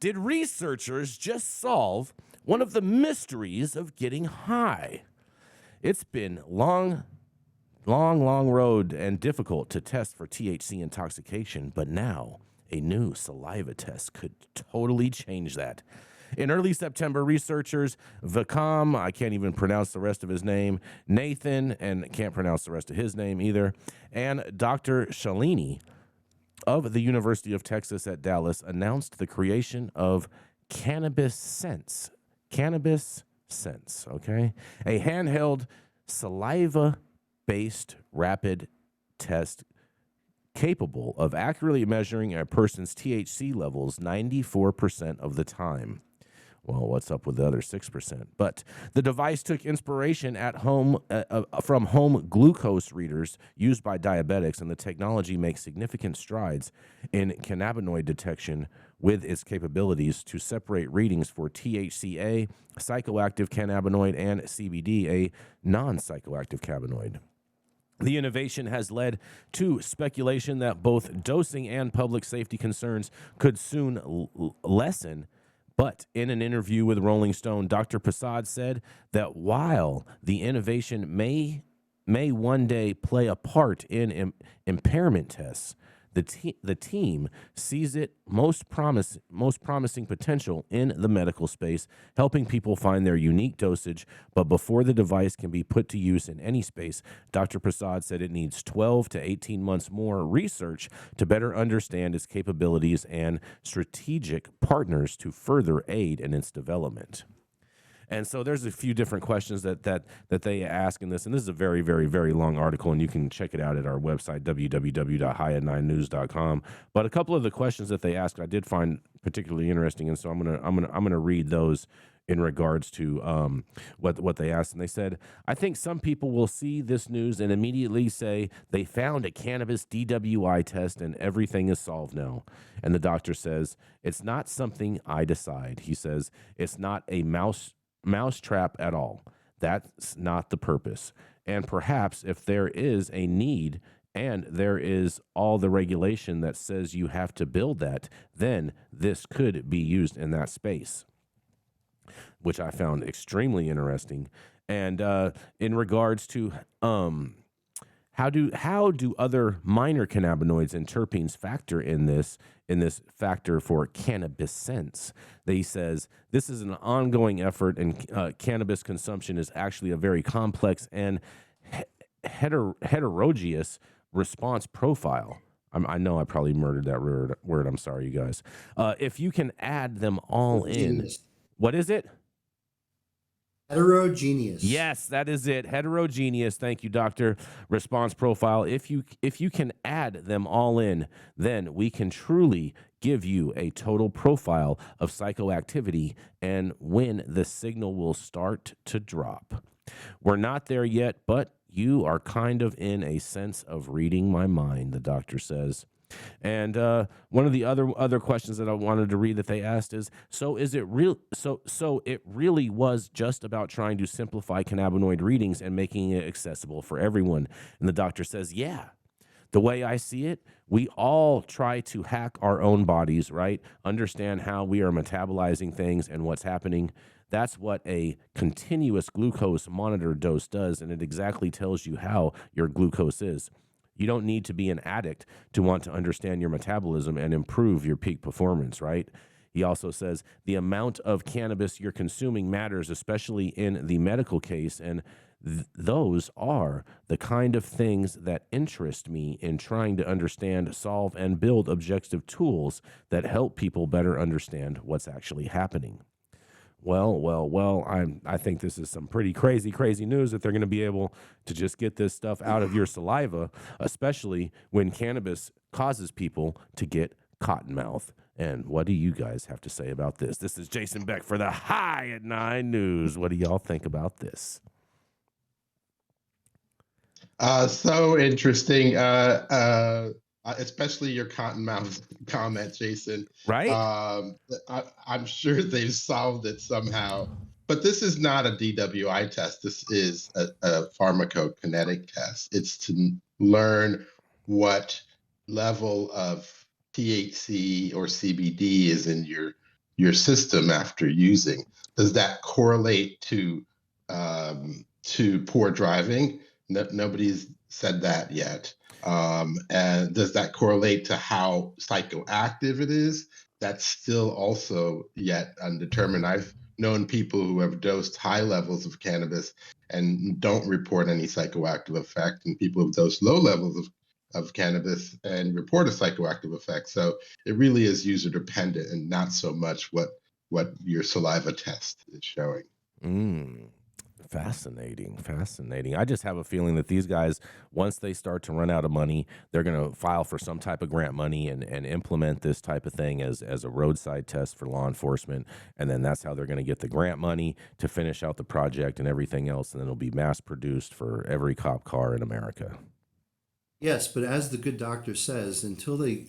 Did researchers just solve one of the mysteries of getting high? It's been long road and difficult to test for THC intoxication, but now a new saliva test could totally change that. In early September, researchers Vakam, I can't even pronounce the rest of his name, Nathan, and can't pronounce the rest of his name either, and Dr. Shalini of the University of Texas at Dallas announced the creation of Cannabis Sense. Cannabis Sense, okay? A handheld saliva-based rapid test capable of accurately measuring a person's THC levels 94% of the time. Well, what's up with the other 6%? But the device took inspiration at home from home glucose readers used by diabetics, and the technology makes significant strides in cannabinoid detection with its capabilities to separate readings for THCA, psychoactive cannabinoid, and CBD, a non-psychoactive cannabinoid. The innovation has led to speculation that both dosing and public safety concerns could soon lessen. But in an interview with Rolling Stone, Dr. Prasad said that while the innovation may one day play a part in impairment tests, the team sees it most promising potential in the medical space, helping people find their unique dosage. But before the device can be put to use in any space, Dr. Prasad said it needs 12 to 18 months more research to better understand its capabilities and strategic partners to further aid in its development. And so there's a few different questions that they ask in this. And this is a very, very, very long article, and you can check it out at our website, www.highat9news.com. But a couple of the questions that they asked I did find particularly interesting, and so I'm gonna read those in regards to what they asked. And they said, I think some people will see this news and immediately say they found a cannabis DWI test and everything is solved now. And the doctor says, it's not something I decide. He says, it's not a mousetrap at all. That's not the purpose. And perhaps if there is a need and there is all the regulation that says you have to build that, then this could be used in that space, which I found extremely interesting. And in regards to how do other minor cannabinoids and terpenes factor in this factor for cannabis sense? He says this is an ongoing effort, and cannabis consumption is actually a very complex and heterogeneous response profile. I know I probably murdered that word. I'm sorry, you guys. If you can add them all in, what is it? Heterogeneous. Yes, that is it. Heterogeneous. Thank you, doctor. Response profile. If you can add them all in, then we can truly give you a total profile of psychoactivity and when the signal will start to drop. We're not there yet, but you are kind of in a sense of reading my mind, the doctor says. And one of the other questions that I wanted to read that they asked is, so is it real? So it really was just about trying to simplify cannabinoid readings and making it accessible for everyone. And the doctor says, yeah. The way I see it, we all try to hack our own bodies, right? Understand how we are metabolizing things and what's happening. That's what a continuous glucose monitor dose does, and it exactly tells you how your glucose is. You don't need to be an addict to want to understand your metabolism and improve your peak performance, right? He also says the amount of cannabis you're consuming matters, especially in the medical case, and those are the kind of things that interest me in trying to understand, solve, and build objective tools that help people better understand what's actually happening. Well, I think this is some pretty crazy news that they're going to be able to just get this stuff out of your saliva, especially when cannabis causes people to get cotton mouth. And what do you guys have to say about this? This is Jason Beck for the High at 9 News. What do y'all think about this? So interesting. Especially your cottonmouth comment, Jason. Right? I'm sure they've solved it somehow. But this is not a DWI test. This is a pharmacokinetic test. It's to learn what level of THC or CBD is in your your system after using. Does that correlate to poor driving? No, nobody's said that yet. And does that correlate to how psychoactive it is? That's still also yet undetermined. I've known people who have dosed high levels of cannabis and don't report any psychoactive effect, and people who've dosed low levels of cannabis and report a psychoactive effect. So it really is user dependent and not so much what your saliva test is showing. Fascinating, fascinating. I just have a feeling that these guys, once they start to run out of money, they're going to file for some type of grant money and implement this type of thing as a roadside test for law enforcement. And then that's how they're going to get the grant money to finish out the project and everything else. And then it'll be mass produced for every cop car in America. Yes, but as the good doctor says, until they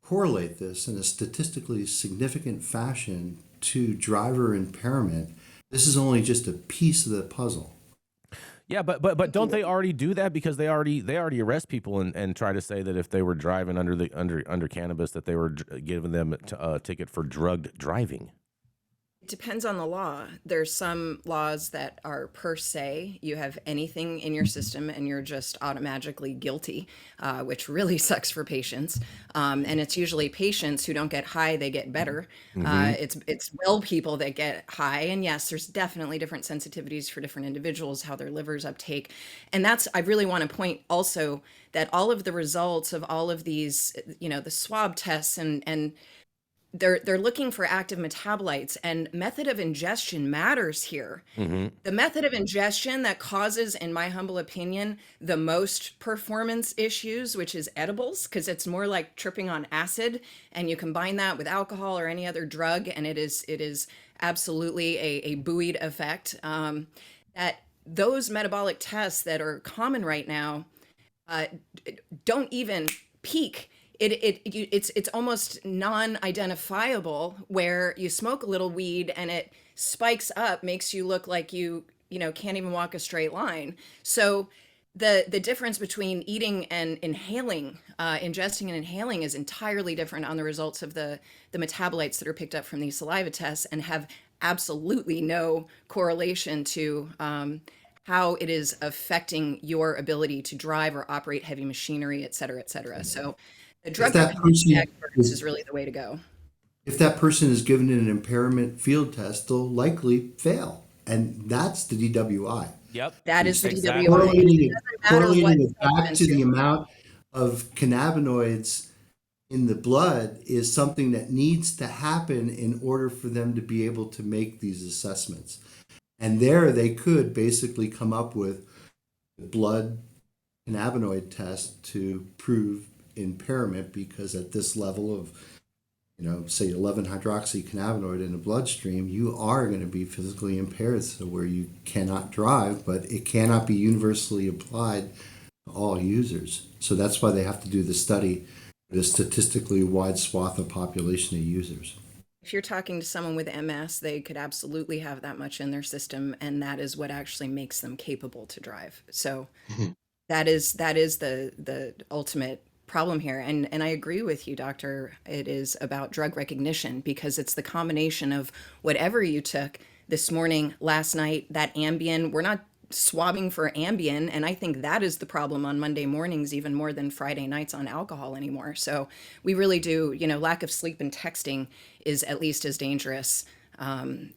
correlate this in a statistically significant fashion to driver impairment, this is only just a piece of the puzzle. Yeah, but don't they already do that? Because they already arrest people and try to say that if they were driving under cannabis, that they were giving them a ticket for drugged driving. It depends on the law. There's some laws that are per se, you have anything in your system and you're just automatically guilty, which really sucks for patients. And it's usually patients who don't get high, they get better. It's well people that get high. And yes, there's definitely different sensitivities for different individuals, how their livers uptake. And I really want to point also that all of the results of all of these, the swab tests and they're looking for active metabolites, and method of ingestion matters here. The method of ingestion that causes, in my humble opinion, the most performance issues, which is edibles, because it's more like tripping on acid, and you combine that with alcohol or any other drug, and it is absolutely a buoyed effect. That those metabolic tests that are common right now don't even peak. It's almost non-identifiable, where you smoke a little weed and it spikes up, makes you look like you can't even walk a straight line. So the difference between eating and inhaling, ingesting and inhaling, is entirely different on the results of the metabolites that are picked up from these saliva tests, and have absolutely no correlation to how it is affecting your ability to drive or operate heavy machinery, et cetera, et cetera. So the drug recognition experts is really the way to go. If that person is given an impairment field test, they'll likely fail. And that's the DWI. Yep. That is the Exactly. DWI. Correlating it back to the amount of cannabinoids in the blood is something that needs to happen in order for them to be able to make these assessments. And there they could basically come up with blood cannabinoid test to prove impairment, because at this level of say 11 hydroxycannabinoid in the bloodstream, you are going to be physically impaired, so where you cannot drive, but it cannot be universally applied to all users. So that's why they have to do the study with a statistically wide swath of population of users. If you're talking to someone with MS, they could absolutely have that much in their system, and that is what actually makes them capable to drive. So that is the ultimate problem here. And I agree with you, doctor. It is about drug recognition, because it's the combination of whatever you took this morning, last night, that Ambien. We're not swabbing for Ambien, and I think that is the problem on Monday mornings even more than Friday nights on alcohol anymore. So we really do, lack of sleep and texting is at least as dangerous.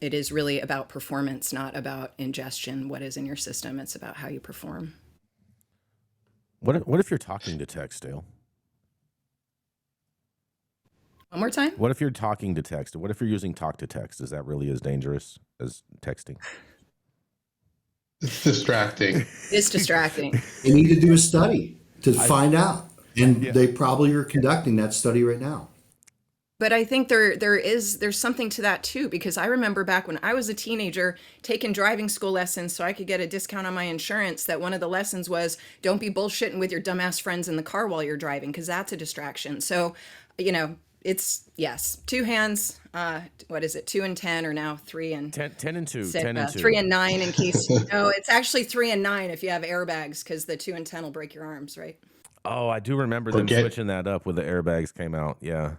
It is really about performance, not about ingestion, what is in your system. It's about how you perform. What if you're talking to text, Dale? One more time? What if you're talking to text? What if you're using talk to text? Is that really as dangerous as texting? It's distracting. It's distracting. They need to do a study to find out. And they probably are conducting that study right now. But I think there's something to that too, because I remember back when I was a teenager taking driving school lessons so I could get a discount on my insurance, that one of the lessons was don't be bullshitting with your dumbass friends in the car while you're driving, because that's a distraction. So, it's, yes, two hands, what is it, 2 and 10, or now 3 and 10 and 2, 6, 10 and 2. 3 and 9 in case, no, it's actually 3 and 9 if you have airbags, because the 2 and 10 will break your arms, right? Oh, I do remember them switching that up when the airbags came out. Yeah.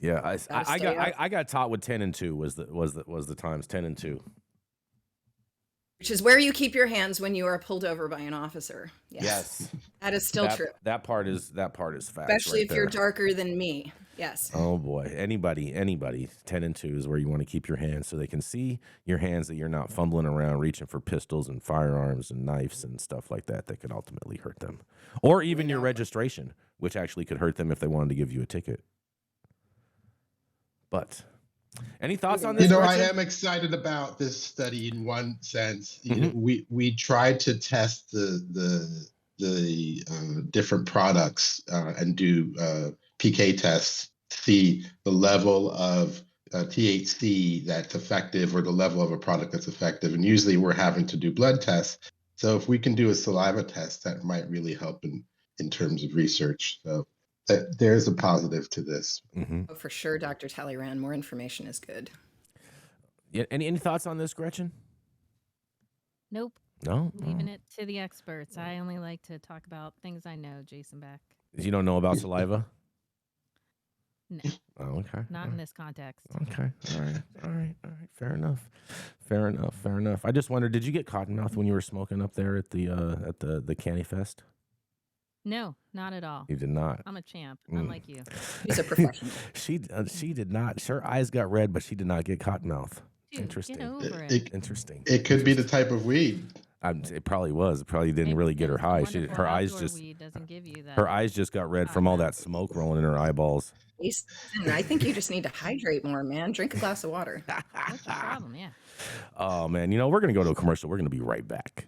Yeah, Gotta I stay got up. I got taught with 10 and 2 was the times 10 and 2. Which is where you keep your hands when you are pulled over by an officer. Yes. That is still true. That part is facts, Especially right if you're there. darker than me. Yes. Oh boy, anybody, 10 and 2 is where you want to keep your hands so they can see your hands, that you're not fumbling around reaching for pistols and firearms and knives and stuff like that could ultimately hurt them, or even your registration, which actually could hurt them if they wanted to give you a ticket. But any thoughts on this? You know, I Gretchen? am excited about this study in one sense. You Mhm. know, we tried to test the different products and do PK tests, see the level of THC that's effective or the level of a product that's effective. And usually we're having to do blood tests. So if we can do a saliva test, that might really help in terms of research. So there's a positive to this. Mhm. Oh, for sure, Dr. Talleyrand. More information is good. Yeah, any thoughts on this, Gretchen? Nope. No, Leaving it to the experts. I only like to talk about things I know, Jason Beck. You don't know about saliva? No, Oh, okay. not in this context. Okay. All right. Fair enough. I just wondered, did you get cottonmouth when you were smoking up there at the Canny Fest? No, not at all. You did not. I'm a champ, unlike you. He's a professional. She did not. Her eyes got red, but she did not get cottonmouth. Dude, Interesting. get over it. Interesting. It could be the type of weed. It probably was. It probably didn't Maybe really get her the high. wonderful Her eyes outdoor just weed doesn't give you that. her eyes just got red from all that smoke rolling in her eyeballs. Jason, I think you just need to hydrate more, man. Drink a glass of water. What's the problem? Yeah. Oh man, we're gonna go to a commercial. We're gonna be right back.